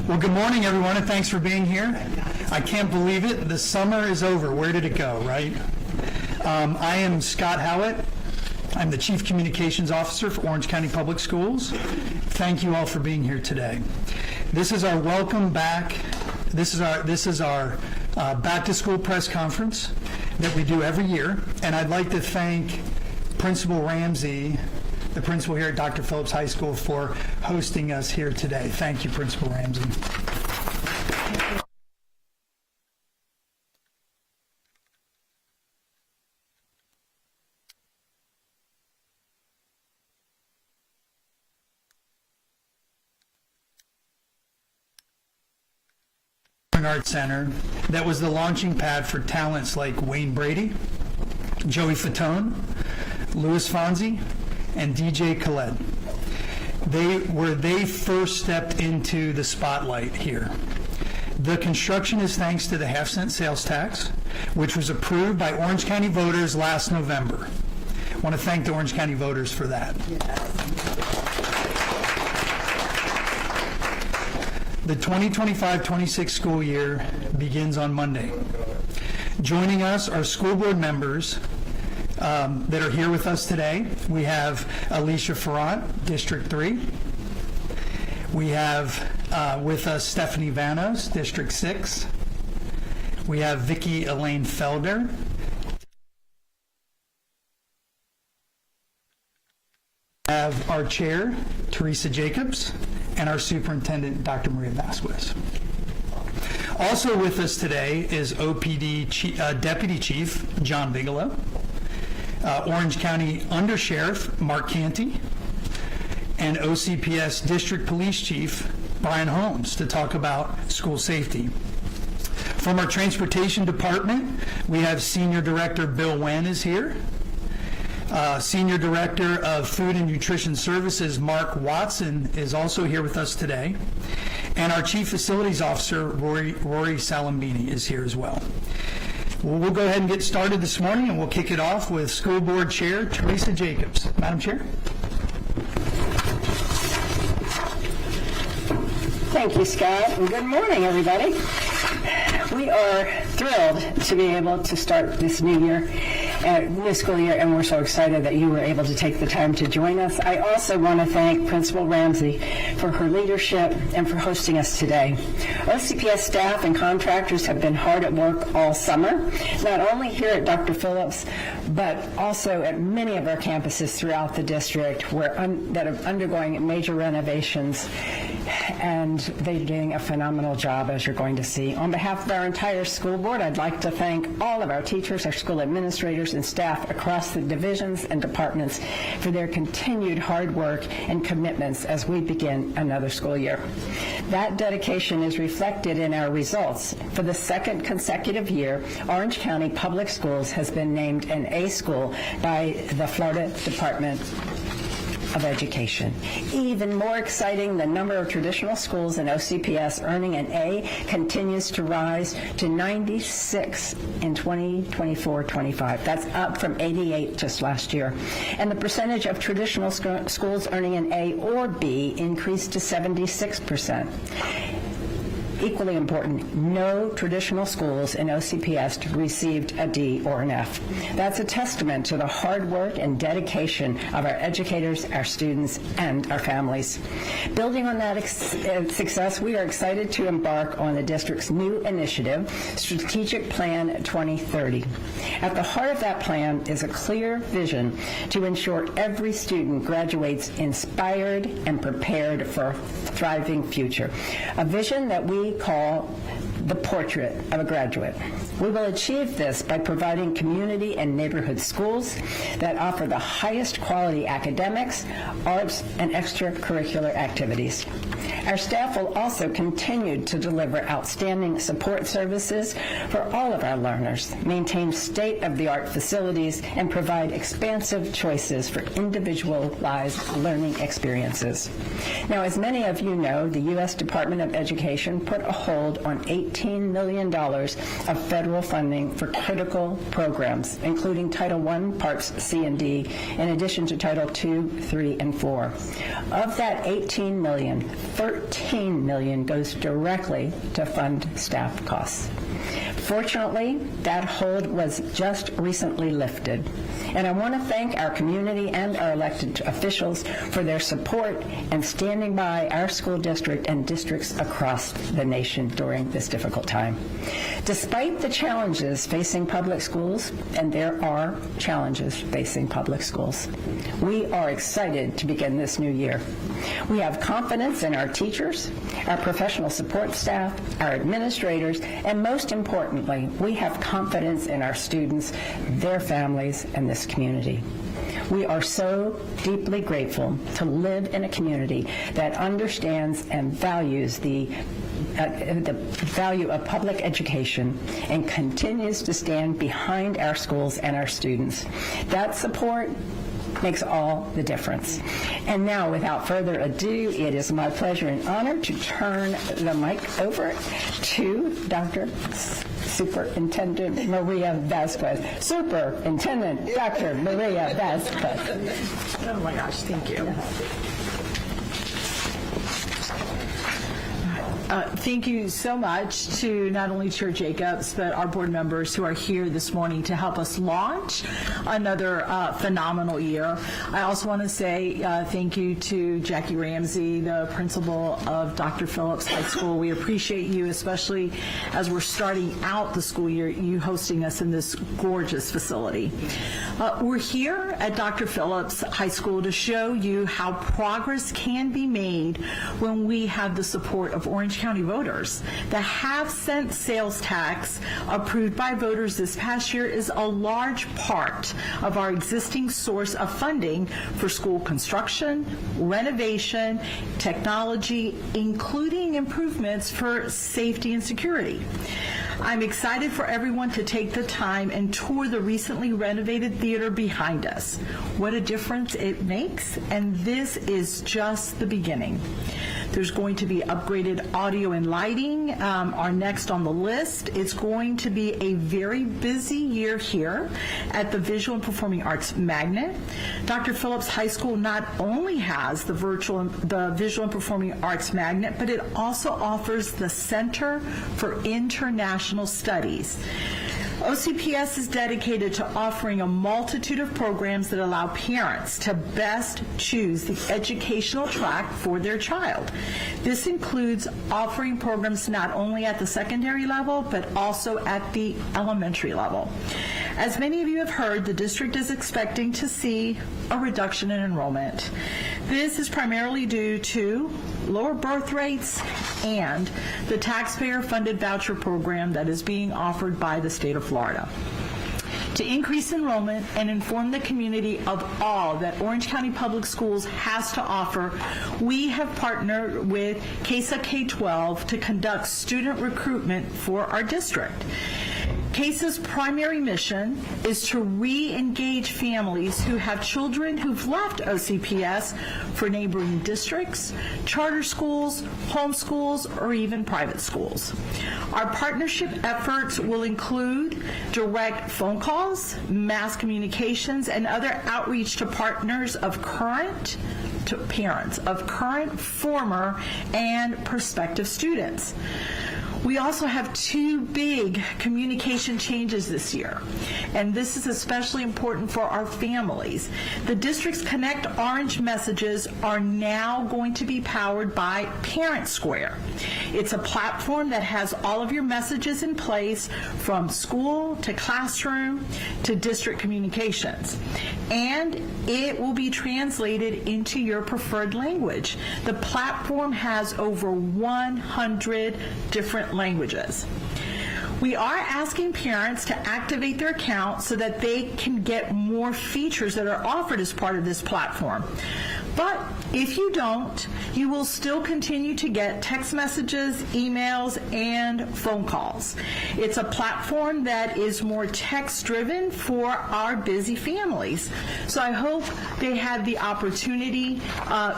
Well, good morning, everyone, and thanks for being here. I can't believe it. The summer is over. Where did it go, right? I am Scott Howitt. I'm the Chief Communications Officer for Orange County Public Schools. Thank you all for being here today. This is our welcome back. This is our back to school press conference that we do every year, and I'd like to thank Principal Ramsey, the principal here at Dr. Phillips High School, for hosting us here today. Thank you, Principal Ramsey. Arts Center that was the launching pad for talents like Wayne Brady, Joey Fatone, Louis Fonzi, and DJ Khaled. They first stepped into the spotlight here. The construction is thanks to the half-cent sales tax, which was approved by Orange County voters last November. I want to thank the Orange County voters for that. The 2025-26 school year begins on Monday. Joining us are school board members that are here with us today. We have Alicia Ferrant, District 3. We have with us Stephanie Vanos, District 6. We have Vicki Elaine Felder. We have our chair, Teresa Jacobs, and our superintendent, Dr. Maria Vasquez. Also with us today is OPD Deputy Chief John Bigelow, Orange County Undersheriff Mark Canty, and OCPS District Police Chief Brian Holmes to talk about school safety. From our Transportation Department, we have Senior Director Bill Wen is here. Senior Director of Food and Nutrition Services, Mark Watson, is also here with us today. And our Chief Facilities Officer, Rory Salambini, is here as well. We'll go ahead and get started this morning, and we'll kick it off with School Board Chair Teresa Jacobs. Madam Chair. Thank you, Scott, and good morning, everybody. We are thrilled to be able to start this new school year, and we're so excited that you were able to take the time to join us. I also want to thank Principal Ramsey for her leadership and for hosting us today. OCPS staff and contractors have been hard at work all summer, not only here at Dr. Phillips, but also at many of our campuses throughout the district that are undergoing major renovations, and they're doing a phenomenal job, as you're going to see. On behalf of our entire school board, I'd like to thank all of our teachers, our school administrators, and staff across the divisions and departments for their continued hard work and commitments as we begin another school year. That dedication is reflected in our results. For the second consecutive year, Orange County Public Schools has been named an A school by the Florida Department of Education. Even more exciting, the number of traditional schools in OCPS earning an A continues to rise to 96 in 2024-25. That's up from 88 just last year. And the percentage of traditional schools earning an A or B increased to 76%. Equally important, no traditional schools in OCPS received a D or an F. That's a testament to the hard work and dedication of our educators, our students, and our families. Building on that success, we are excited to embark on the district's new initiative, Strategic Plan 2030. At the heart of that plan is a clear vision to ensure every student graduates inspired and prepared for a thriving future. A vision that we call the portrait of a graduate. We will achieve this by providing community and neighborhood schools that offer the highest quality academics, arts, and extracurricular activities. Our staff will also continue to deliver outstanding support services for all of our learners, maintain state-of-the-art facilities, and provide expansive choices for individualized learning experiences. Now, as many of you know, the U.S. Department of Education put a hold on 18 $18 million of federal funding for critical programs, including Title I, Parts C and D, in addition to Title II, III, and IV. Of that $18 million, $13 million goes directly to fund staff costs. Fortunately, that hold was just recently lifted, and I want to thank our community and our elected officials for their support and standing by our school district and districts across the nation during this difficult time. Despite the challenges facing public schools, and there are challenges facing public schools, we are excited to begin this new year. We have confidence in our teachers, our professional support staff, our administrators, and most importantly, we have confidence in our students, their families, and this community. We are so deeply grateful to live in a community that understands and values the value of public education and continues to stand behind our schools and our students. That support makes all the difference. And now, without further ado, it is my pleasure and honor to turn the mic over to Dr. Superintendent Maria Vasquez. Superintendent Dr. Maria Vasquez. Oh my gosh, thank you. Thank you so much to not only Chair Jacobs, but our board members who are here this morning to help us launch another phenomenal year. I also want to say thank you to Jackie Ramsey, the principal of Dr. Phillips High School. We appreciate you, especially as we're starting out the school year, you hosting us in this gorgeous facility. We're here at Dr. Phillips High School to show you how progress can be made when we have the support of Orange County voters. The half-cent sales tax approved by voters this past year is a large part of our existing source of funding for school construction, renovation, technology, including improvements for safety and security. I'm excited for everyone to take the time and tour the recently renovated theater behind us. What a difference it makes, and this is just the beginning. There's going to be upgraded audio and lighting, are next on the list. It's going to be a very busy year here at the Visual and Performing Arts Magnet. Dr. Phillips High School not only has the Visual and Performing Arts Magnet, but it also offers the Center for International Studies. OCPS is dedicated to offering a multitude of programs that allow parents to best choose the educational track for their child. This includes offering programs not only at the secondary level, but also at the elementary level. As many of you have heard, the district is expecting to see a reduction in enrollment. This is primarily due to lower birth rates and the taxpayer-funded voucher program that is being offered by the state of Florida. To increase enrollment and inform the community of all that Orange County Public Schools has to offer, we have partnered with CASA K-12 to conduct student recruitment for our district. CASA's primary mission is to re-engage families who have children who've left OCPS for neighboring districts, charter schools, homeschools, or even private schools. Our partnership efforts will include direct phone calls, mass communications, and other outreach to parents of current, former, and prospective students. We also have two big communication changes this year, and this is especially important for our families. The district's Connect Orange messages are now going to be powered by Parent Square. It's a platform that has all of your messages in place, from school to classroom to district communications, and it will be translated into your preferred language. The platform has over 100 different languages. We are asking parents to activate their account so that they can get more features that are offered as part of this platform. But if you don't, you will still continue to get text messages, emails, and phone calls. It's a platform that is more text-driven for our busy families. So I hope they have the opportunity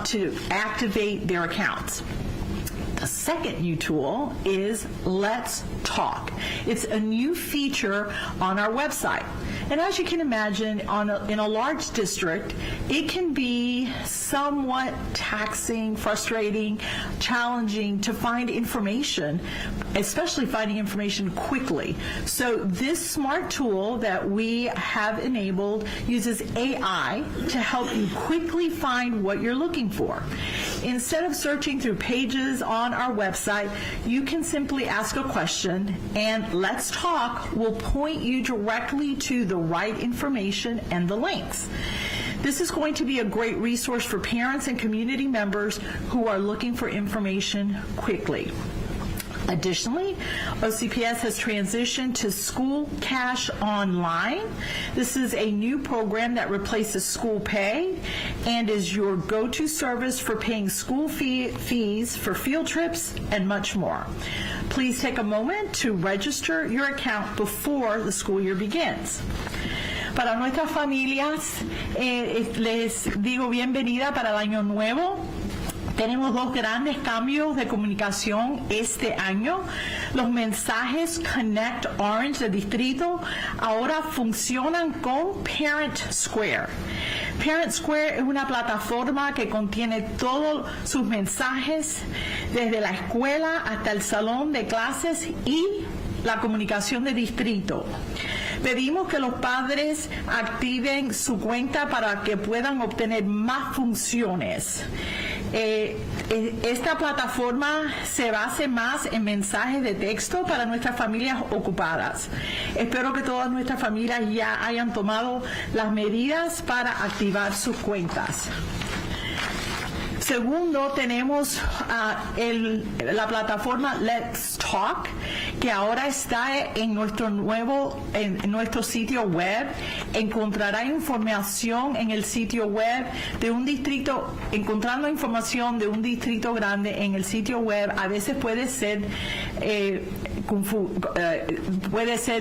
to activate their accounts. The second new tool is Let's Talk. It's a new feature on our website. And as you can imagine, in a large district, it can be somewhat taxing, frustrating, challenging to find information, especially finding information quickly. So this smart tool that we have enabled uses AI to help you quickly find what you're looking for. Instead of searching through pages on our website, you can simply ask a question, and Let's Talk will point you directly to the right information and the links. This is going to be a great resource for parents and community members who are looking for information quickly. Additionally, OCPS has transitioned to School Cash Online. This is a new program that replaces School Pay and is your go-to service for paying school fees for field trips and much more. Please take a moment to register your account before the school year begins. Para nuestras familias, les digo bienvenida para el año nuevo. Tenemos dos grandes cambios de comunicación este año. Los mensajes Connect Orange de distrito ahora funcionan con Parent Square. Parent Square es una plataforma que contiene todos sus mensajes, desde la escuela hasta el salón de clases y la comunicación de distrito. Pedimos que los padres activen su cuenta para que puedan obtener más funciones. Esta plataforma se basa más en mensajes de texto para nuestras familias ocupadas. Espero que todas nuestras familias ya hayan tomado las medidas para activar sus cuentas. Segundo, tenemos la plataforma Let's Talk, que ahora está en nuestro sitio web. Encontrará información en el sitio web de un distrito, encontrando información de un distrito grande en el sitio web, a veces puede ser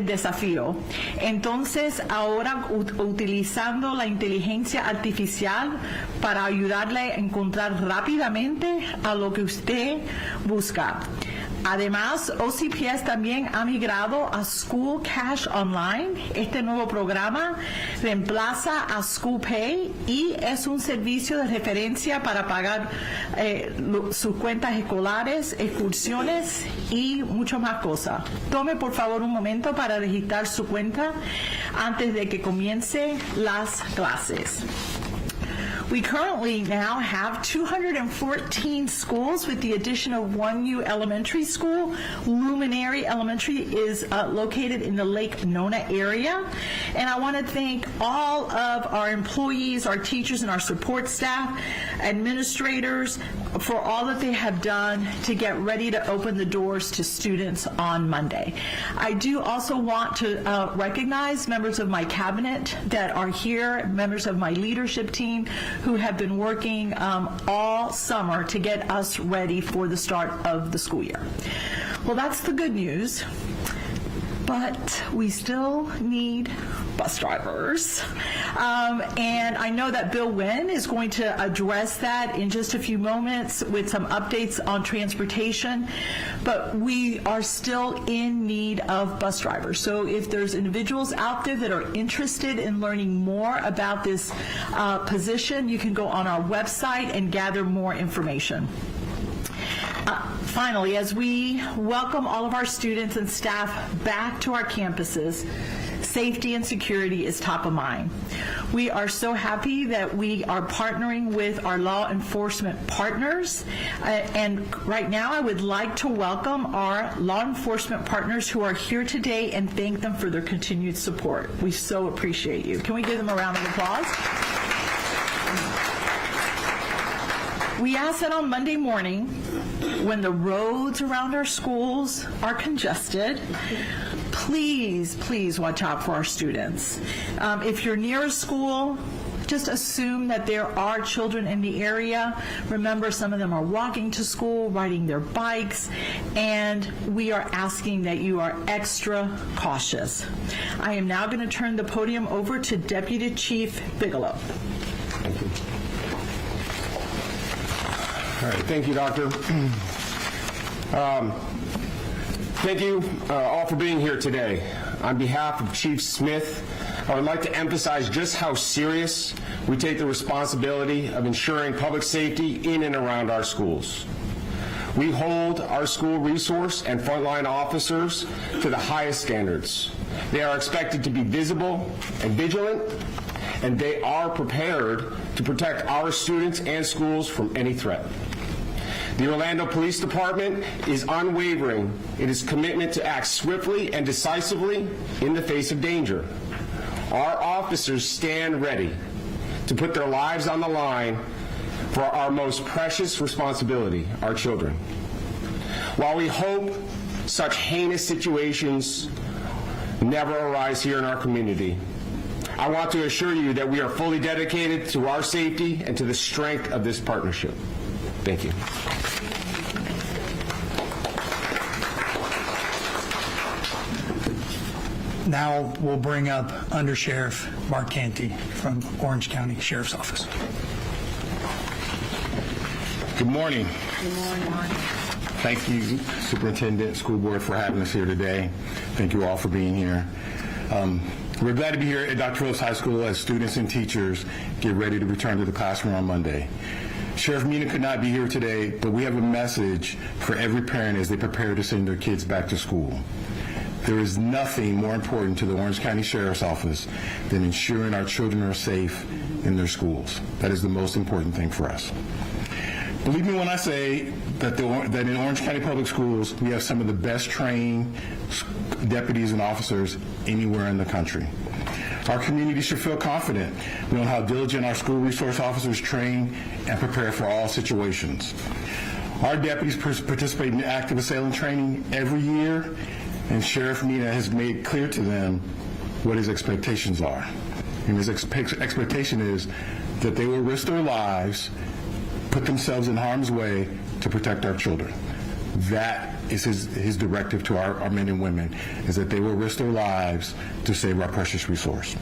desafío. Entonces, ahora utilizando la inteligencia artificial para ayudarle a encontrar rápidamente a lo que usted busca. Además, OCPS también ha migrado a School Cash Online. Este nuevo programa reemplaza a School Pay y es un servicio de referencia para pagar sus cuentas escolares, excursiones y mucho más cosas. Tome por favor un momento para registrar su cuenta antes de que comience las clases. We currently now have 214 schools with the addition of one new elementary school. Luminary Elementary is located in the Lake Nona area. And I want to thank all of our employees, our teachers, and our support staff, administrators, for all that they have done to get ready to open the doors to students on Monday. I do also want to recognize members of my cabinet that are here, members of my leadership team, who have been working all summer to get us ready for the start of the school year. Well, that's the good news, but we still need bus drivers. And I know that Bill Wynn is going to address that in just a few moments with some updates on transportation, but we are still in need of bus drivers. So if there's individuals out there that are interested in learning more about this position, you can go on our website and gather more information. Finally, as we welcome all of our students and staff back to our campuses, safety and security is top of mind. We are so happy that we are partnering with our law enforcement partners. And right now, I would like to welcome our law enforcement partners who are here today and thank them for their continued support. We so appreciate you. Can we give them a round of applause? We ask that on Monday morning, when the roads around our schools are congested, please, please watch out for our students. If you're near a school, just assume that there are children in the area. Remember, some of them are walking to school, riding their bikes, and we are asking that you are extra cautious. I am now going to turn the podium over to Deputy Chief Bigelow. Thank you. All right, thank you, Doctor. Thank you all for being here today. On behalf of Chief Smith, I would like to emphasize just how serious we take the responsibility of ensuring public safety in and around our schools. We hold our school resource and frontline officers to the highest standards. They are expected to be visible and vigilant, and they are prepared to protect our students and schools from any threat. The Orlando Police Department is unwavering in its commitment to act swiftly and decisively in the face of danger. Our officers stand ready to put their lives on the line for our most precious responsibility, our children. While we hope such heinous situations never arise here in our community, I want to assure you that we are fully dedicated to our safety and to the strength of this partnership. Thank you. Now we'll bring up Under Sheriff Mark Canty from Orange County Sheriff's Office. Good morning. Good morning. Thank you, Superintendent, School Board, for having us here today. Thank you all for being here. We're glad to be here at Dr. Phillips High School as students and teachers get ready to return to the classroom on Monday. Sheriff Mina could not be here today, but we have a message for every parent as they prepare to send their kids back to school. There is nothing more important to the Orange County Sheriff's Office than ensuring our children are safe in their schools. That is the most important thing for us. Believe me when I say that in Orange County Public Schools, we have some of the best trained deputies and officers anywhere in the country. Our community should feel confident knowing how diligent our school resource officers train and prepare for all situations. Our deputies participate in active assailant training every year, and Sheriff Mina has made clear to them what his expectations are. And his expectation is that they will risk their lives, put themselves in harm's way to protect our children. That is his directive to our men and women, is that they will risk their lives to save our precious resource.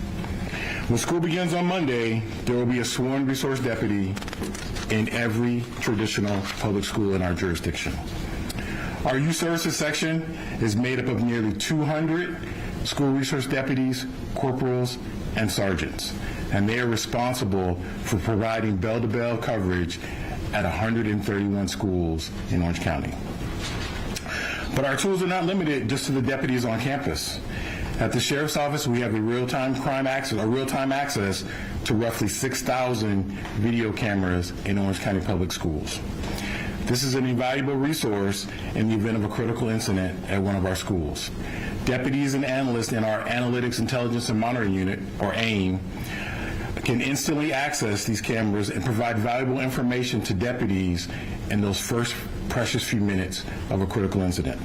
When school begins on Monday, there will be a sworn resource deputy in every traditional public school in our jurisdiction. Our youth services section is made up of nearly 200 school resource deputies, corporals, and sergeants, and they are responsible for providing bell-to-bell coverage at 131 schools in Orange County. But our tools are not limited just to the deputies on campus. At the Sheriff's Office, we have a real-time access to roughly 6,000 video cameras in Orange County Public Schools. This is an invaluable resource in the event of a critical incident at one of our schools. Deputies and analysts in our Analytics, Intelligence, and Monitoring Unit, or AIM, can instantly access these cameras and provide valuable information to deputies in those first precious few minutes of a critical incident.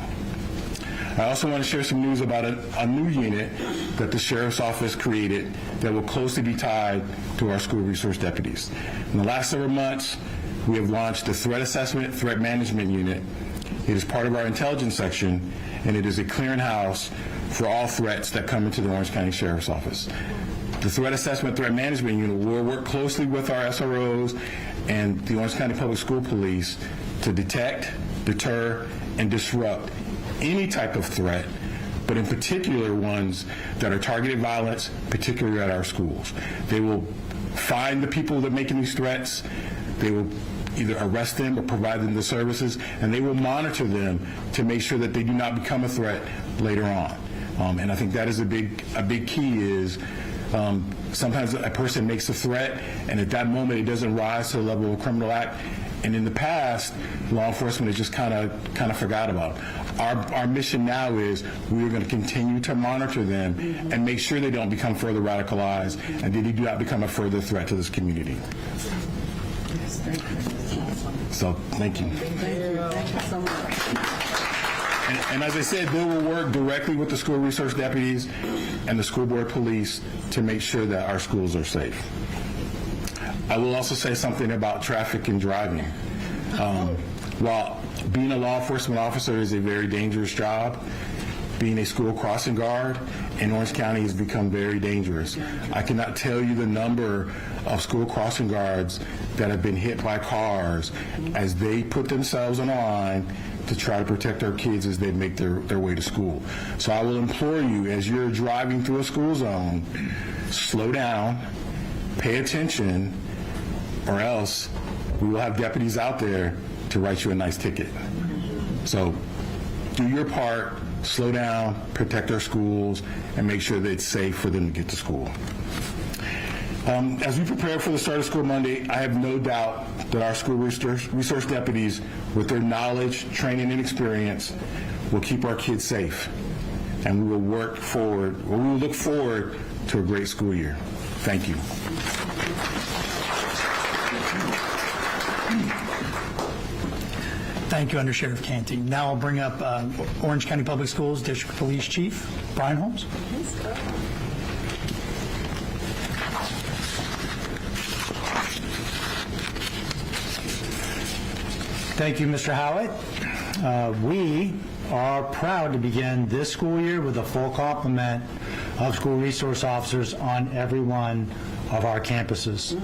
I also want to share some news about a new unit that the Sheriff's Office created that will closely be tied to our school resource deputies. In the last several months, we have launched the Threat Assessment Threat Management Unit. It is part of our intelligence section, and it is a clearinghouse for all threats that come into the Orange County Sheriff's Office. The Threat Assessment Threat Management Unit will work closely with our SROs and the Orange County Public School Police to detect, deter, and disrupt any type of threat, but in particular ones that are targeted violence, particularly at our schools. They will find the people that are making these threats. They will either arrest them or provide them the services, and they will monitor them to make sure that they do not become a threat later on. And I think that is a big key is sometimes a person makes a threat, and at that moment it doesn't rise to the level of a criminal act. And in the past, law enforcement has just kind of forgot about it. Our mission now is we are going to continue to monitor them and make sure they don't become further radicalized and that they do not become a further threat to this community. So, thank you. Thank you so much. And as I said, they will work directly with the school resource deputies and the school board police to make sure that our schools are safe. I will also say something about traffic and driving. While being a law enforcement officer is a very dangerous job, being a school crossing guard in Orange County has become very dangerous. I cannot tell you the number of school crossing guards that have been hit by cars as they put themselves on the line to try to protect our kids as they make their way to school. So I will implore you, as you're driving through a school zone, slow down, pay attention, or else we will have deputies out there to write you a nice ticket. So do your part, slow down, protect our schools, and make sure that it's safe for them to get to school. As we prepare for the start of school Monday, I have no doubt that our school resource deputies, with their knowledge, training, and experience, will keep our kids safe. And we will look forward to a great school year. Thank you. Thank you, Under Sheriff Canty. Now I'll bring up Orange County Public Schools District Police Chief Brian Holmes. Thank you, Mr. Howitt. We are proud to begin this school year with a full complement of school resource officers on every one of our campuses.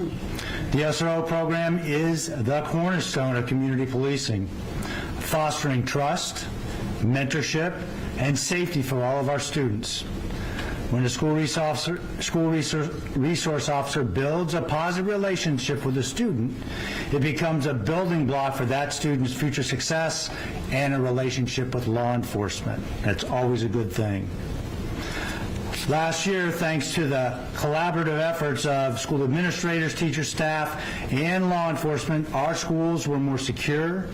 The SRO program is the cornerstone of community policing, fostering trust, mentorship, and safety for all of our students. When a school resource officer builds a positive relationship with a student, it becomes a building block for that student's future success and a relationship with law enforcement. That's always a good thing. Last year, thanks to the collaborative efforts of school administrators, teachers, staff, and law enforcement, our schools were more secure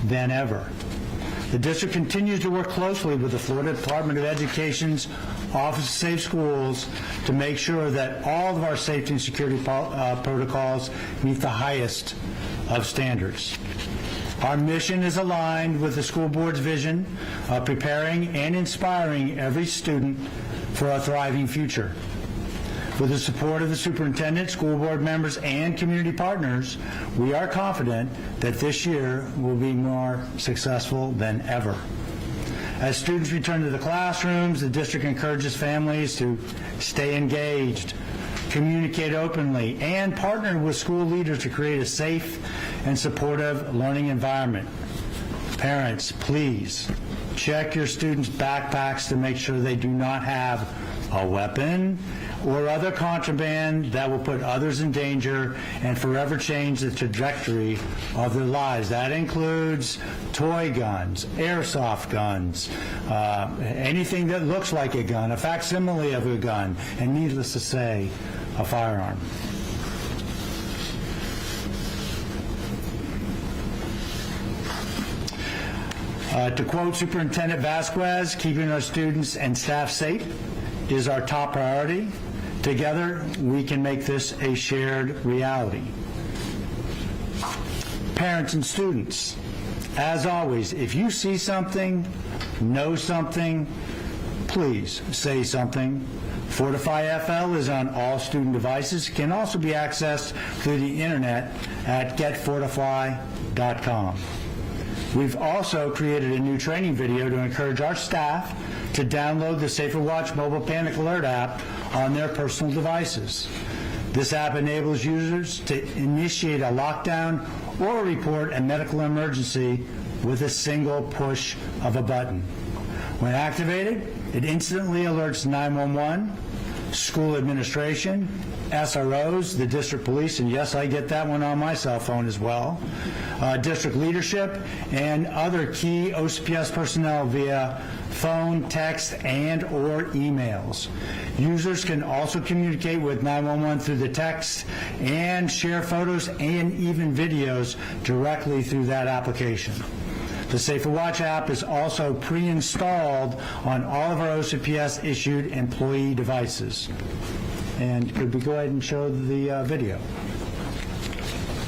than ever. The district continues to work closely with the Florida Department of Education's Office of Safe Schools to make sure that all of our safety and security protocols meet the highest of standards. Our mission is aligned with the school board's vision of preparing and inspiring every student for a thriving future. With the support of the superintendent, school board members, and community partners, we are confident that this year will be more successful than ever. As students return to the classrooms, the district encourages families to stay engaged, communicate openly, and partner with school leaders to create a safe and supportive learning environment. Parents, please check your students' backpacks to make sure they do not have a weapon or other contraband that will put others in danger and forever change the trajectory of their lives. That includes toy guns, airsoft guns, anything that looks like a gun, a facsimile of a gun, and needless to say, a firearm. To quote Superintendent Vasquez, keeping our students and staff safe is our top priority. Together, we can make this a shared reality. Parents and students, as always, if you see something, know something, please say something. Fortify FL is on all student devices, can also be accessed through the internet at getfortify.com. We've also created a new training video to encourage our staff to download the Safer Watch mobile panic alert app on their personal devices. This app enables users to initiate a lockdown or report a medical emergency with a single push of a button. When activated, it instantly alerts 911, school administration, SROs, the district police, and yes, I get that one on my cell phone as well, district leadership, and other key OCPS personnel via phone, text, and or emails. Users can also communicate with 911 through the text and share photos and even videos directly through that application. The Safer Watch app is also pre-installed on all of our OCPS-issued employee devices. And could we go ahead and show the video?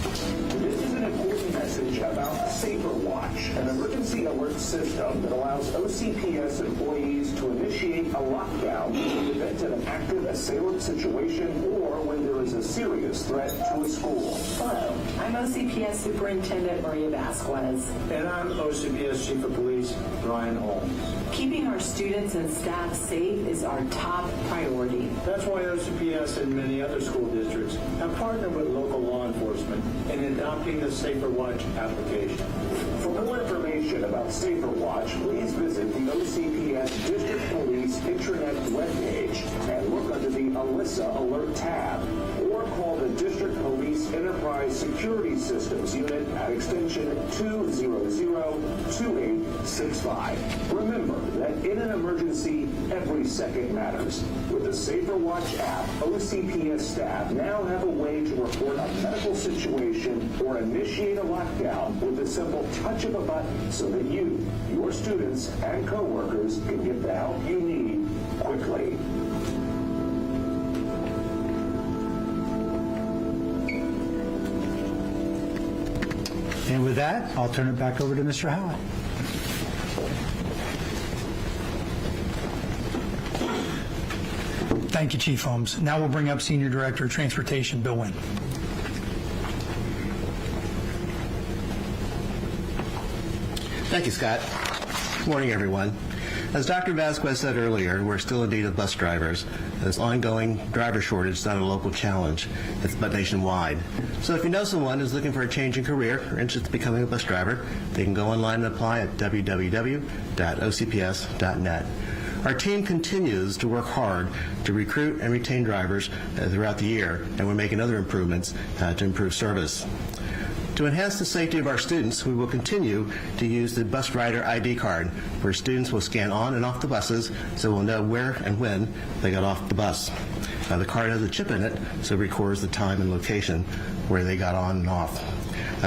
This is an important message about Safer Watch, an emergency alert system that allows OCPS employees to initiate a lockdown in the event of an active assailant situation or when there is a serious threat to a school. Hello, I'm OCPS Superintendent Maria Vasquez. And I'm OCPS Chief of Police Brian Holmes. Keeping our students and staff safe is our top priority. That's why OCPS and many other school districts have partnered with local law enforcement in adopting the Safer Watch application. For more information information about Safer Watch, please visit the OCPS District Police intranet webpage and look under the Alyssa Alert tab, or call the District Police Enterprise Security Systems Unit at extension 200-2865. Remember that in an emergency, every second matters. With the Safer Watch app, OCPS staff now have a way to report a medical situation or initiate a lockdown with the simple touch of a button so that you, your students, and coworkers can get the help you need quickly. And with that, I'll turn it back over to Mr. Howard. Thank you, Chief Holmes. Now we'll bring up Senior Director of Transportation, Bill Wynn. Thank you, Scott. Good morning, everyone. As Dr. Vasquez said earlier, we're still in need of bus drivers. This ongoing driver shortage is not a local challenge, but nationwide. So if you know someone who's looking for a change in career or interested in becoming a bus driver, they can go online and apply at www.ocps.net. Our team continues to work hard to recruit and retain drivers throughout the year, and we're making other improvements to improve service. To enhance the safety of our students, we will continue to use the bus rider ID card, where students will scan on and off the buses so we'll know where and when they got off the bus. The card has a chip in it, so it records the time and location where they got on and off.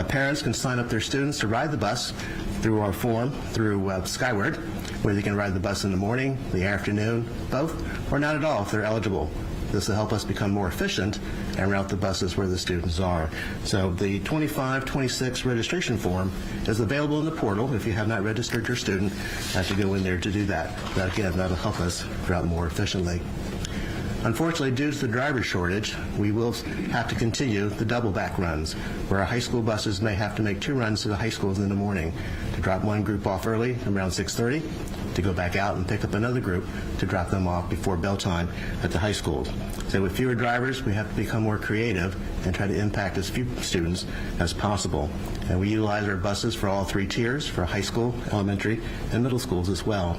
Parents can sign up their students to ride the bus through our form through Skyward, where they can ride the bus in the morning, the afternoon, both, or not at all if they're eligible. This will help us become more efficient and route the buses where the students are. So the 2526 registration form is available in the portal if you have not registered your student. Have to go in there to do that. But again, that'll help us route more efficiently. Unfortunately, due to the driver shortage, we will have to continue the double back runs, where our high school buses may have to make 2 runs to the high schools in the morning to drop one group off early around 6:30, to go back out and pick up another group to drop them off before bell time at the high schools. So with fewer drivers, we have to become more creative and try to impact as few students as possible. And we utilize our buses for all 3 tiers, for high school, elementary, and middle schools as well.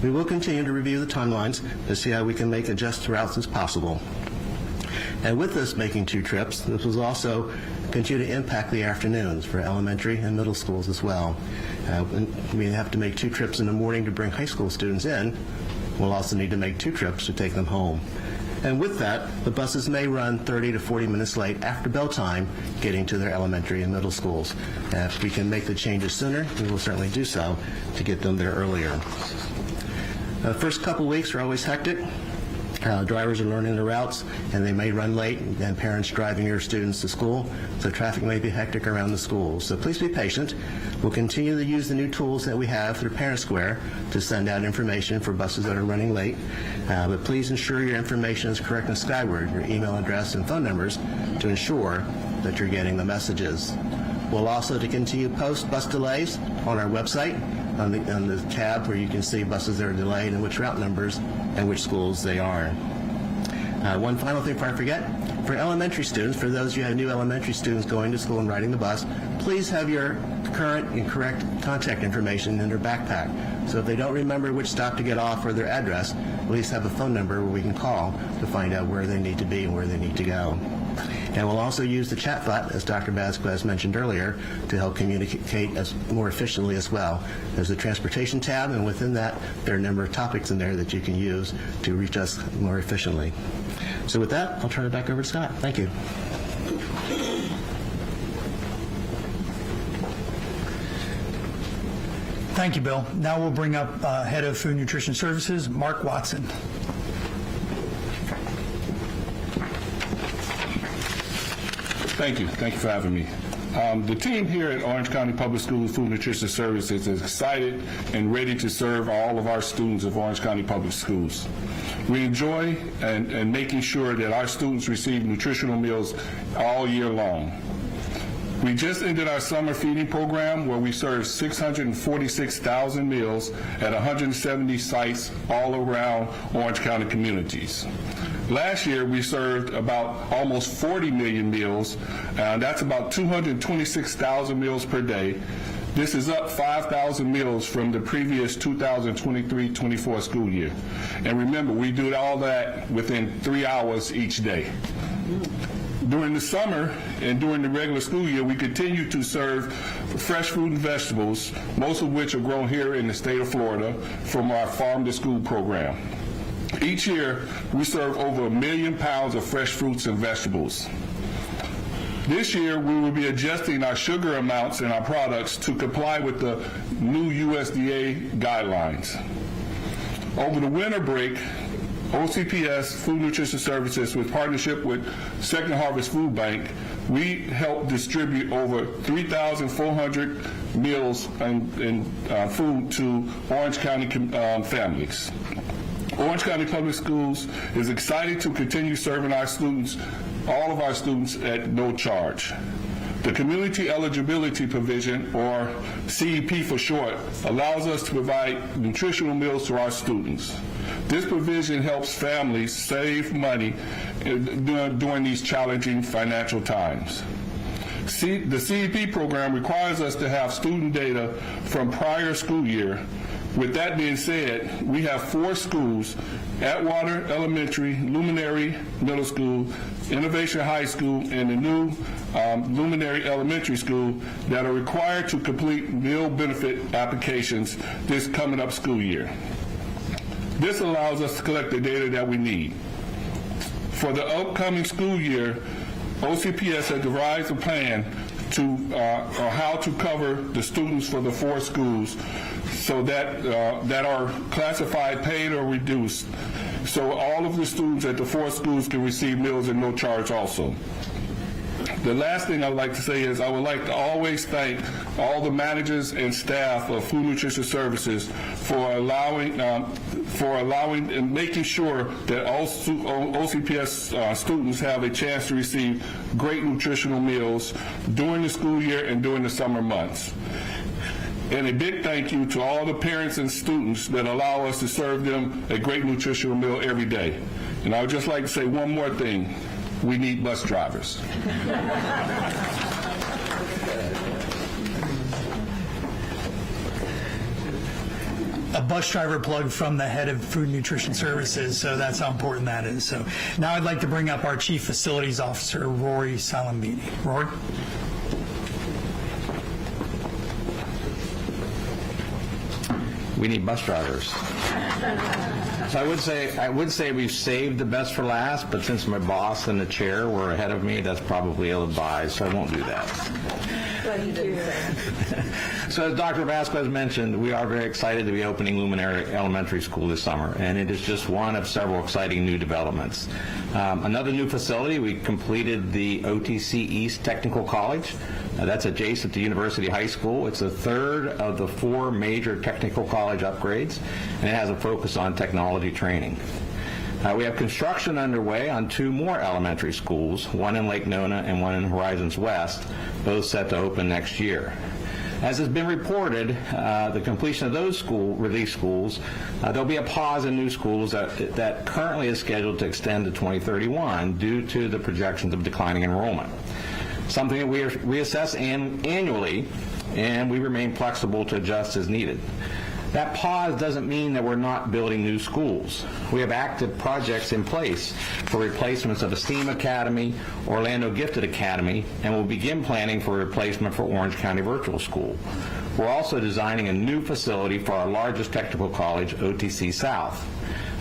We will continue to review the timelines to see how we can make adjust routes as possible. And with this making 2 trips, this will also continue to impact the afternoons for elementary and middle schools as well. We have to make 2 trips in the morning to bring high school students in. We'll also need to make 2 trips to take them home. And with that, the buses may run 30 to 40 minutes late after bell time getting to their elementary and middle schools. If we can make the changes sooner, we will certainly do so to get them there earlier. The first couple weeks are always hectic. Drivers are learning the routes, and they may run late, and parents driving your students to school, so traffic may be hectic around the schools. So please be patient. We'll continue to use the new tools that we have through Parent Square to send out information for buses that are running late. But please ensure your information is correct in Skyward, your email address and phone numbers, to ensure that you're getting the messages. We'll also to continue post bus delays on our website, on the tab where you can see buses that are delayed and which route numbers and which schools they are. One final thing before I forget, for elementary students, for those of you who have new elementary students going to school and riding the bus, please have your current and correct contact information in their backpack. So if they don't remember which stop to get off or their address, at least have a phone number where we can call to find out where they need to be and where they need to go. And we'll also use the chat bot, as Dr. Vasquez mentioned earlier, to help communicate more efficiently as well. There's a transportation tab, and within that, there are a number of topics in there that you can use to reach us more efficiently. So with that, I'll turn it back over to Scott. Thank you. Thank you, Bill. Now we'll bring up Head of Food Nutrition Services, Mark Watson. Thank you. Thank you for having me. The team here at Orange County Public Schools Food Nutrition Services is excited and ready to serve all of our students of Orange County Public Schools. We enjoy and making sure that our students receive nutritional meals all year long. We just ended our summer feeding program where we served 646,000 meals at 170 sites all around Orange County communities. Last year, we served about almost 40 million meals, and that's about 226,000 meals per day. This is up 5,000 meals from the previous 2023-24 school year. And remember, we do all that within 3 hours each day. During the summer and during the regular school year, we continue to serve fresh fruit and vegetables, most of which are grown here in the state of Florida from our Farm to School program. Each year, we serve over 1 million pounds of fresh fruits and vegetables. This year, we will be adjusting our sugar amounts in our products to comply with the new USDA guidelines. Over the winter break, OCPS Food Nutrition Services, with partnership with Second Harvest Food Bank, we helped distribute over 3,400 meals and food to Orange County families. Orange County Public Schools is excited to continue serving our students, all of our students, at no charge. The Community Eligibility Provision, or CEP for short, allows us to provide nutritional meals to our students. This provision helps families save money during these challenging financial times. The CEP program requires us to have student data from prior school year. With that being said, we have 4 schools, Atwater Elementary, Luminary Middle School, Innovation High School, and the new Luminary Elementary School that are required to complete meal benefit applications this coming up school year. This allows us to collect the data that we need. For the upcoming school year, OCPS has devised a plan to how to cover the students for the 4 schools so that are classified paid or reduced, so all of the students at the 4 schools can receive meals at no charge also. The last thing I would like to say is I would like to always thank all the managers and staff of Food Nutrition Services for allowing and making sure that all OCPS students have a chance to receive great nutritional meals during the school year and during the summer months. And a big thank you to all the parents and students that allow us to serve them a great nutritional meal every day. And I would just like to say one more thing. We need bus drivers. A bus driver plug from the head of Food Nutrition Services, so that's how important that is. So now I'd like to bring up our Chief Facilities Officer, Rory Salambini. Rory? We need bus drivers. So I would say we've saved the best for last, but since my boss and the chair were ahead of me, that's probably ill-advised, so I won't do that. So as Dr. Vasquez mentioned, we are very excited to be opening Luminary Elementary School this summer, and it is just one of several exciting new developments. Another new facility, we completed the OTC East Technical College. That's adjacent to University High School. It's the 3rd of the 4 major technical college upgrades, and it has a focus on technology training. We have construction underway on 2 more elementary schools, one in Lake Nona and one in Horizons West, both set to open next year. As has been reported, the completion of those relief schools, there'll be a pause in new schools that currently is scheduled to extend to 2031 due to the projections of declining enrollment. Something that we reassess annually, and we remain flexible to adjust as needed. That pause doesn't mean that we're not building new schools. We have active projects in place for replacements of Esteem Academy, Orlando Gifted Academy, and we'll begin planning for a replacement for Orange County Virtual School. We're also designing a new facility for our largest technical college, OTC South.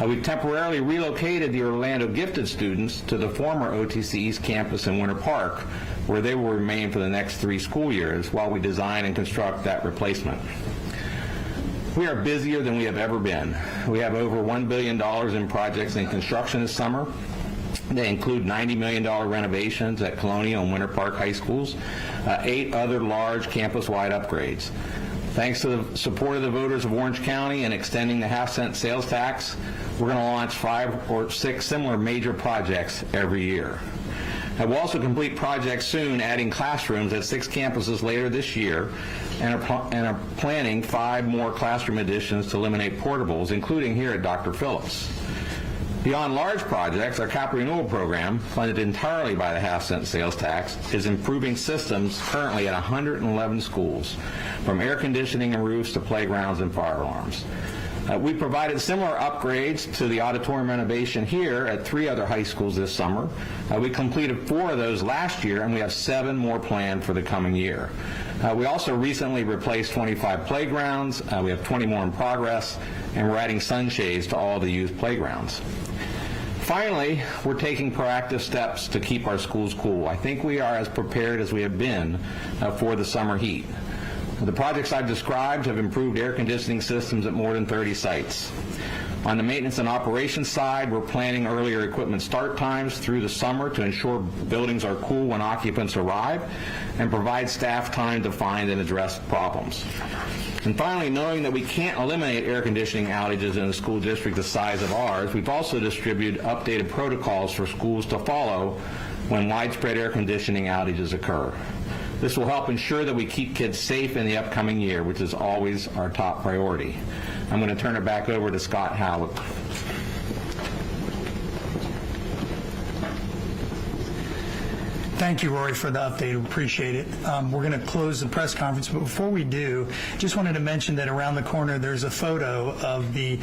We've temporarily relocated the Orlando Gifted students to the former OTC East campus in Winter Park, where they will remain for the next 3 school years while we design and construct that replacement. We are busier than we have ever been. We have over $1 billion in projects in construction this summer. They include $90 million renovations at Colonial and Winter Park high schools, 8 other large campus-wide upgrades. Thanks to the support of the voters of Orange County and extending the half-cent sales tax, we're going to launch 5 or 6 similar major projects every year. We'll also complete projects soon, adding classrooms at 6 campuses later this year, and are planning 5 more classroom additions to eliminate portables, including here at Dr. Phillips. Beyond large projects, our cap renewal program, funded entirely by the half-cent sales tax, is improving systems currently at 111 schools, from air conditioning and roofs to playgrounds and fire alarms. We provided similar upgrades to the auditorium renovation here at 3 other high schools this summer. We completed 4 of those last year, and we have 7 more planned for the coming year. We also recently replaced 25 playgrounds. We have 20 more in progress, and we're adding sunshades to all the youth playgrounds. Finally, we're taking proactive steps to keep our schools cool. I think we are as prepared as we have been for the summer heat. The projects I've described have improved air conditioning systems at more than 30 sites. On the maintenance and operations side, we're planning earlier equipment start times through the summer to ensure buildings are cool when occupants arrive and provide staff time to find and address problems. And finally, knowing that we can't eliminate air conditioning outages in a school district the size of ours, we've also distributed updated protocols for schools to follow when widespread air conditioning outages occur. This will help ensure that we keep kids safe in the upcoming year, which is always our top priority. I'm going to turn it back over to Scott Howard. Thank you, Rory, for the update. We appreciate it. We're going to close the press conference, but before we do, just wanted to mention that around the corner there's a photo of the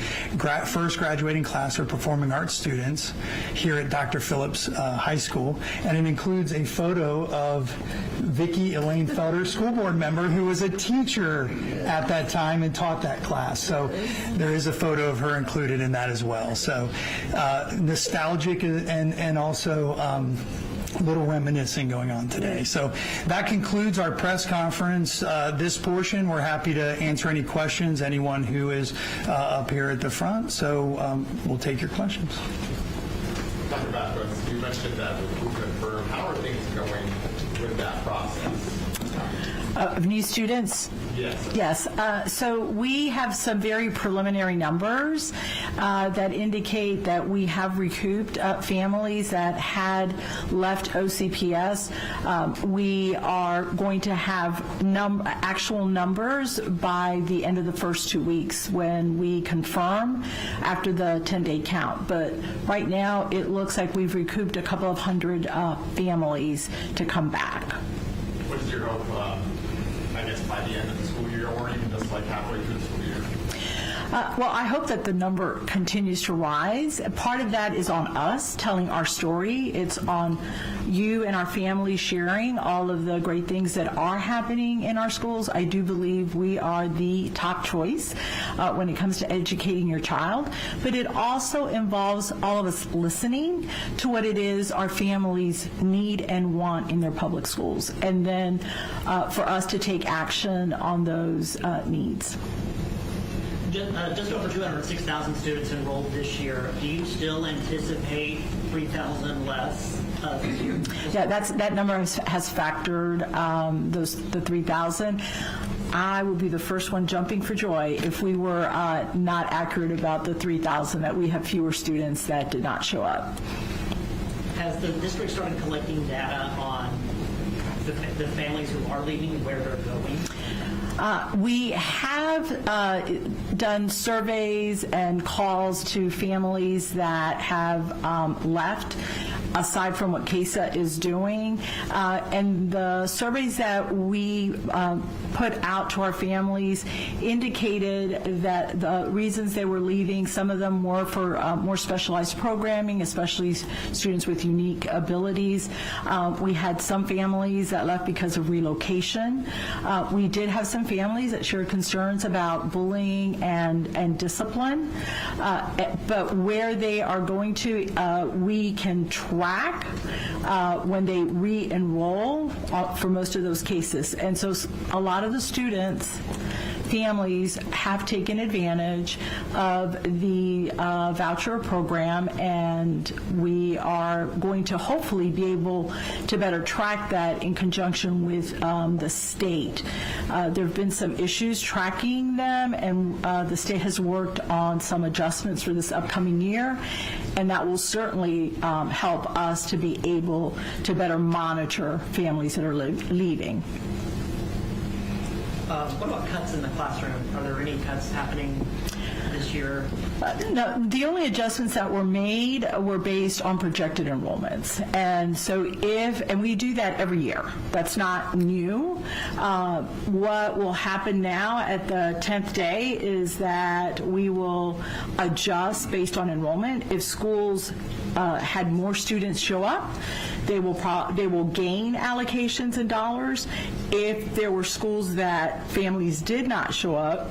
first graduating class of performing arts students here at Dr. Phillips High School, and it includes a photo of Vicki Elaine Felder, school board member, who was a teacher at that time and taught that class. So there is a photo of her included in that as well. So nostalgic and also a little reminiscing going on today. So that concludes our press conference. This portion, we're happy to answer any questions, anyone who is up here at the front. So we'll take your questions. Dr. Vasquez, you mentioned that recruitment firm. How are things going with that process? Of new students? Yes. Yes. So we have some very preliminary numbers that indicate that we have recouped families that had left OCPS. We are going to have actual numbers by the end of the first 2 weeks when we confirm after the 10-day count. But right now, it looks like we've recouped a couple of hundred families to come back. What is your hope, I guess, by the end of the school year, or even just like halfway through the school year? Well, I hope that the number continues to rise. Part of that is on us telling our story. It's on you and our family sharing all of the great things that are happening in our schools. I do believe we are the top choice when it comes to educating your child. But it also involves all of us listening to what it is our families need and want in their public schools, and then for us to take action on those needs. Just over 206,000 students enrolled this year. Do you still anticipate 3,000 less this year? Yeah, that number has factored the 3,000. I would be the first one jumping for joy if we were not accurate about the 3,000, that we have fewer students that did not show up. Has the district started collecting data on the families who are leaving, where they're going? We have done surveys and calls to families that have left, aside from what CASA is doing. And the surveys that we put out to our families indicated that the reasons they were leaving, some of them were for more specialized programming, especially students with unique abilities. We had some families that left because of relocation. We did have some families that shared concerns about bullying and discipline. But where they are going to, we can track when they re-enroll for most of those cases. And so a lot of the students, families, have taken advantage of the voucher program, and we are going to hopefully be able to better track that in conjunction with the state. There have been some issues tracking them, and the state has worked on some adjustments for this upcoming year, and that will certainly help us to be able to better monitor families that are leaving. What about cuts in the classroom? Are there any cuts happening this year? No, the only adjustments that were made were based on projected enrollments. And so and we do that every year. That's not new. What will happen now at the 10th day is that we will adjust based on enrollment. If schools had more students show up, they will gain allocations in dollars. If there were schools that families did not show up,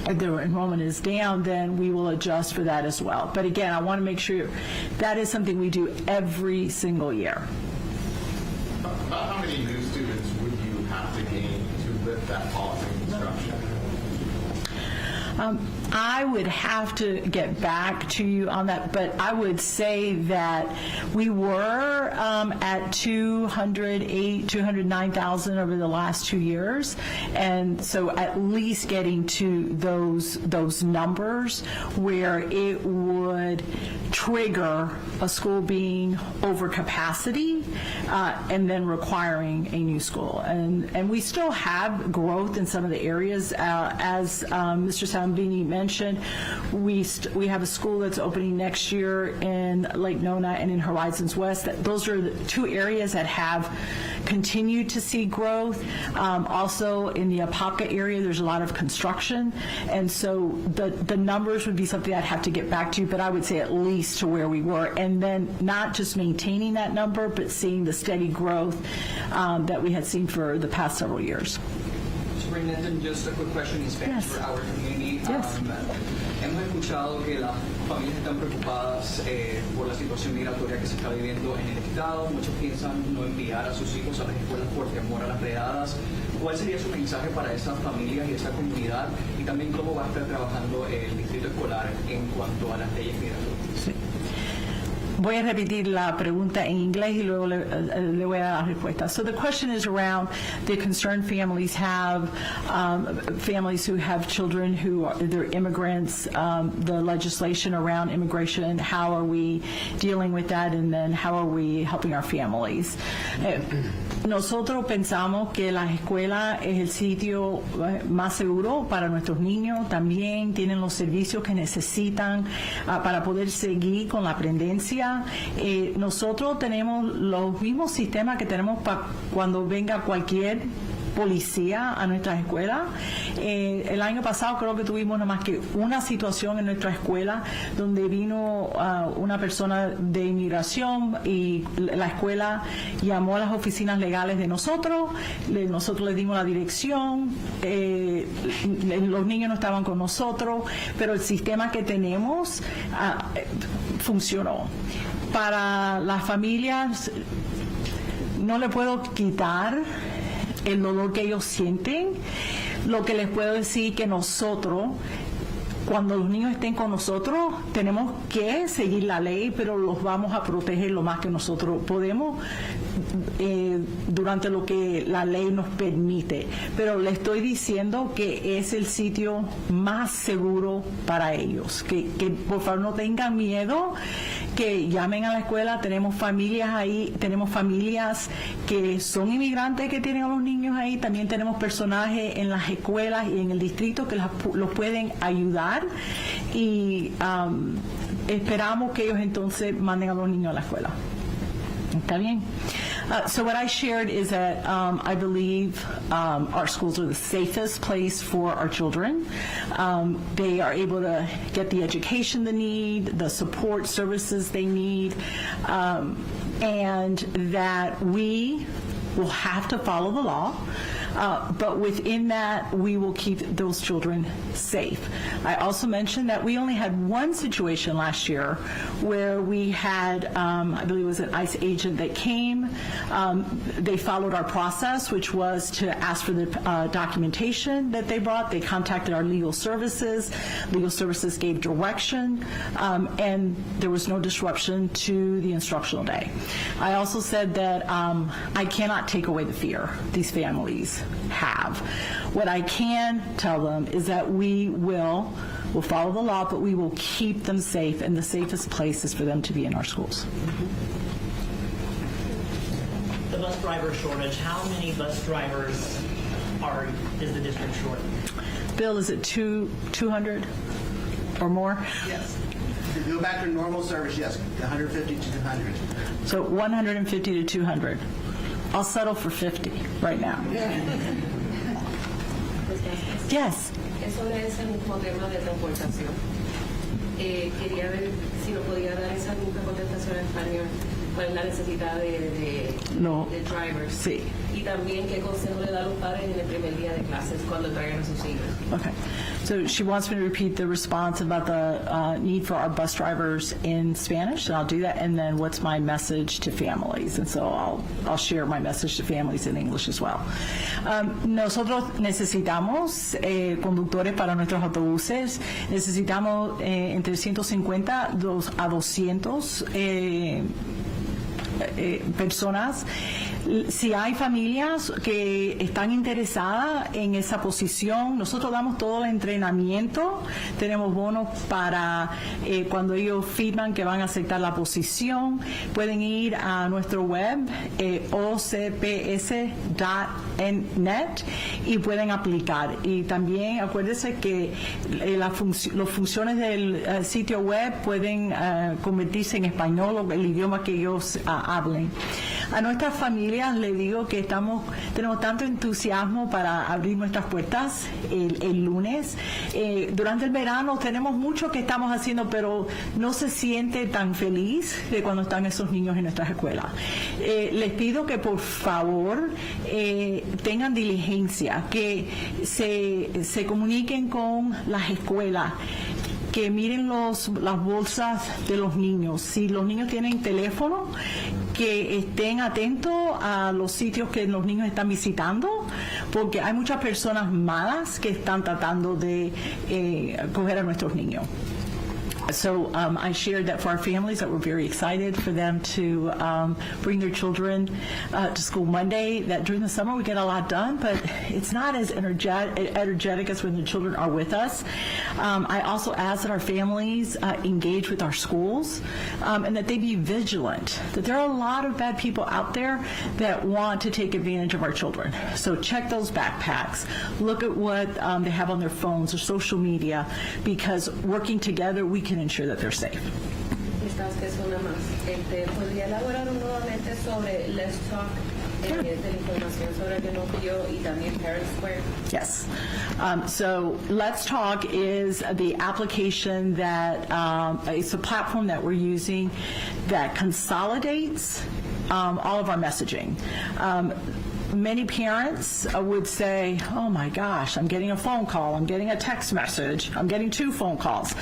their enrollment is down, then we will adjust for that as well. But again, I want to make sure that is something we do every single year. About how many new students would you have to gain to lift that policy instruction? I would have to get back to you on that, but I would say that we were at 209,000 over the last 2 years, and so at least getting to those numbers where it would trigger a school being over capacity and then requiring a new school. And we still have growth in some of the areas. As Mr. Sambini mentioned, we have a school that's opening next year in Lake Nona and in Horizons West. Those are the two areas that have continued to see growth. Also in the Apopka area, there's a lot of construction. And so the numbers would be something I'd have to get back to, but I would say at least to where we were. And then not just maintaining that number, but seeing the steady growth that we had seen for the past several years. Superintendent, just a quick question in Spanish for our community. Yes. Hemos escuchado que las familias están preocupadas por la situación migratoria que se está viviendo en el estado. Muchos piensan no enviar a sus hijos a las escuelas por temor a las redadas. ¿Cuál sería su mensaje para esas familias y esa comunidad? Y también cómo va a estar trabajando el distrito escolar en cuanto a las leyes migratorias. Sí. Voy a repetir la pregunta en inglés y luego le voy a dar la respuesta. So the question is around the concerned families families who have children who are they're immigrants, the legislation around immigration, how are we dealing with that, and then how are we helping our families? Nosotros pensamos que la escuela es el sitio más seguro para nuestros niños. También tienen los servicios que necesitan para poder seguir con la aprendencia. Nosotros tenemos los mismos sistemas que tenemos para cuando venga cualquier policía a nuestra escuela. El año pasado creo que tuvimos nada más que una situación en nuestra escuela donde vino una persona de inmigración y la escuela llamó a las oficinas legales de nosotros les dimos la dirección, los niños no estaban con nosotros, pero el sistema que tenemos funcionó. Para las familias no le puedo quitar el dolor que ellos sienten. Lo que les puedo decir que nosotros, cuando los niños estén con nosotros, tenemos que seguir la ley, pero los vamos a proteger lo más que nosotros podemos durante lo que la ley nos permite. Pero le estoy diciendo que es el sitio más seguro para ellos. Que por favor no tengan miedo, que llamen a la escuela. Tenemos familias ahí, tenemos familias que son inmigrantes que tienen a los niños ahí. También tenemos personajes en las escuelas y en el distrito que los pueden ayudar. Y esperamos que ellos entonces manden a los niños a la escuela. ¿Está bien? So what I shared is that I believe our schools are the safest place for our children. They are able to get the education they need, the support services they need, and that we will have to follow the law. But within that, we will keep those children safe. I also mentioned that we only had one situation last year where we had, I believe it was an ICE agent that came. They followed our process, which was to ask for the documentation that they brought. They contacted our legal services. Legal services gave direction, and there was no disruption to the instructional day. I also said that I cannot take away the fear these families have. What I can tell them is that we'll follow the law, but we will keep them safe, and the safest place is for them to be in our schools. The bus driver shortage, how many bus drivers is the district short? Bill, is it 200? or more? Yes. To go back to normal service, yes, 150 to 200. So 150 to 200. I'll settle for 50 right now. Yes. Es sobre ese mismo tema de transportación. Quería ver si nos podía dar esa misma contestación en español. ¿Cuál es la necesidad de drivers? Sí. Y también qué consejo le da a los padres en el primer día de clases cuando traigan a sus hijos. Okay. So she wants me to repeat the response about the need for our bus drivers in Spanish, and I'll do that. And then what's my message to families? And so I'll share my message to families in English as well. Nosotros necesitamos conductores para nuestros autobuses. Necesitamos entre 150 a 200 personas. Si hay familias que están interesadas en esa posición, nosotros damos todo el entrenamiento, tenemos bonos para cuando ellos firman que van a aceptar la posición, pueden ir a nuestro web ocps.net y pueden aplicar. Y también acuérdense que las funciones del sitio web pueden convertirse en español o el idioma que ellos hablen. A nuestras familias les digo que tenemos tanto entusiasmo para abrir nuestras puertas el lunes. Durante el verano tenemos mucho que estamos haciendo, pero no se siente tan feliz de cuando están esos niños en nuestras escuelas. Les pido que por favor tengan diligencia, que se comuniquen con las escuelas, que miren las bolsas de los niños. Si los niños tienen teléfono, que estén atentos a los sitios que los niños están visitando, porque hay muchas personas malas que están tratando de coger a nuestros niños. So I shared that for our families that we're very excited for them to bring their children to school Monday, that during the summer we get a lot done, but it's not as energetic as when the children are with us. I also ask that our families engage with our schools and that they be vigilant, that there are a lot of bad people out there that want to take advantage of our children. So check those backpacks, look at what they have on their phones or social media, because working together we can ensure that they're safe. ¿Podría elaborar nuevamente sobre Let's Talk de la información sobre el que nos dio y también Parent Square? Yes. So Let's Talk is the application that it's a platform that we're using that consolidates all of our messaging. Many parents would say, oh my gosh, I'm getting a phone call, I'm getting a text message, I'm getting 2 phone calls.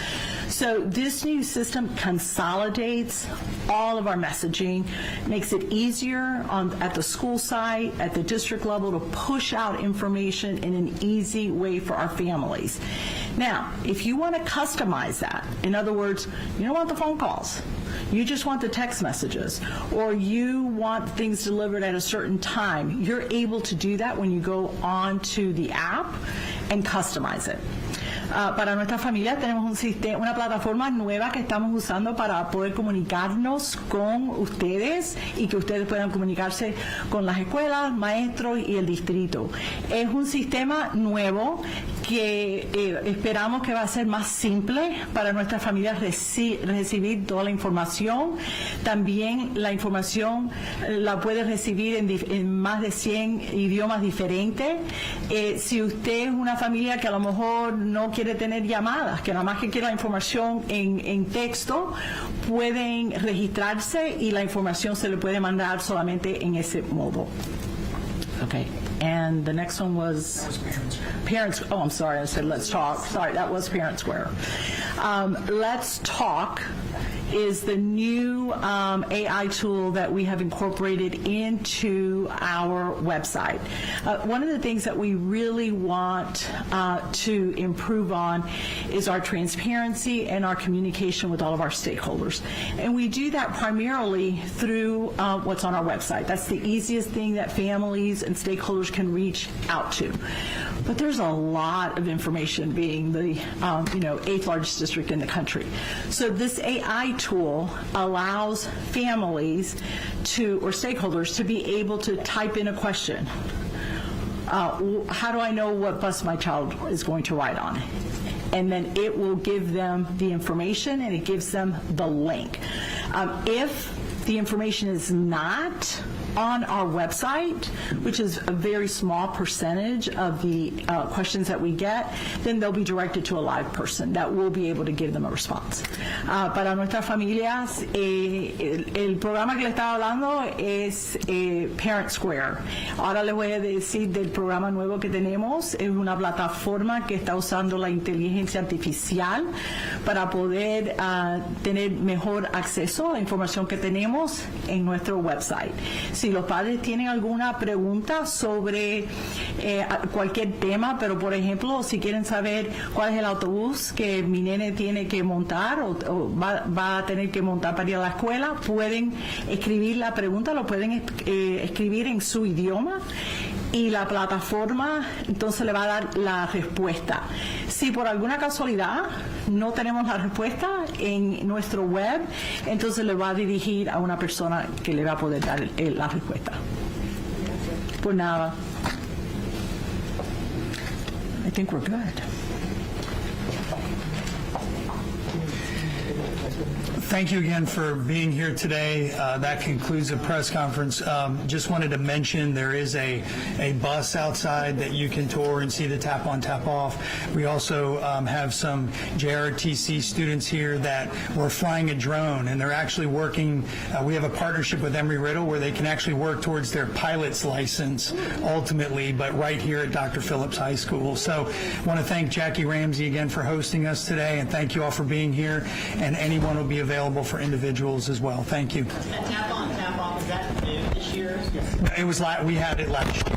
So this new system consolidates all of our messaging, makes it easier at the school site, at the district level, to push out information in an easy way for our families. Now, if you want to customize that, in other words, you don't want the phone calls, you just want the text messages, or you want things delivered at a certain time, you're able to do that when you go on to the app and customize it. Para nuestra familia tenemos una plataforma nueva que estamos usando para poder comunicarnos con ustedes y que ustedes puedan comunicarse con las escuelas, maestros y el distrito. Es un sistema nuevo que esperamos que va a ser más simple para nuestras familias recibir toda la información. También la información la puede recibir en más de 100 idiomas diferentes. Si usted es una familia que a lo mejor no quiere tener llamadas, que nada más que quiere la información en texto, pueden registrarse y la información se le puede mandar solamente en ese modo. Okay. And the next one was Parents. Oh, I'm sorry. I said Let's Talk. Sorry, that was Parent Square. Let's Talk is the new AI tool that we have incorporated into our website. One of the things that we really want to improve on is our transparency and our communication with all of our stakeholders. And we do that primarily through what's on our website. That's the easiest thing that families and stakeholders can reach out to. But there's a lot of information, being the 8th largest district in the country. So this AI tool allows families or stakeholders to be able to type in a question. How do I know what bus my child is going to ride on? and then it will give them the information and it gives them the link. If the information is not on our website, which is a very small percentage of the questions that we get, then they'll be directed to a live person that will be able to give them a response. Para nuestras familias, el programa que le estaba hablando es Parent Square. Ahora les voy a decir del programa nuevo que tenemos. Es una plataforma que está usando la inteligencia artificial para poder tener mejor acceso a la información que tenemos en nuestro website. Si los padres tienen alguna pregunta sobre cualquier tema, pero por ejemplo, si quieren saber cuál es el autobús que mi nene tiene que montar o va a tener que montar para ir a la escuela, pueden escribir la pregunta, lo pueden escribir en su idioma y la plataforma entonces le va a dar la respuesta. Si por alguna casualidad no tenemos la respuesta en nuestro web, entonces le va a dirigir a una persona que le va a poder dar la respuesta. Pues nada. I think we're good. Thank you again for being here today. That concludes the press conference. Just wanted to mention there is a bus outside that you can tour and see the tap on, tap off. We also have some JRTC students here that were flying a drone, and they're actually working. We have a partnership with Embry-Riddle where they can actually work towards their pilot's license ultimately, but right here at Dr. Phillips High School. So I want to thank Jackie Ramsey again for hosting us today, and thank you all for being here, and anyone will be available for individuals as well. Thank you. Tap on, tap off, is that new this year? It was we had it last year.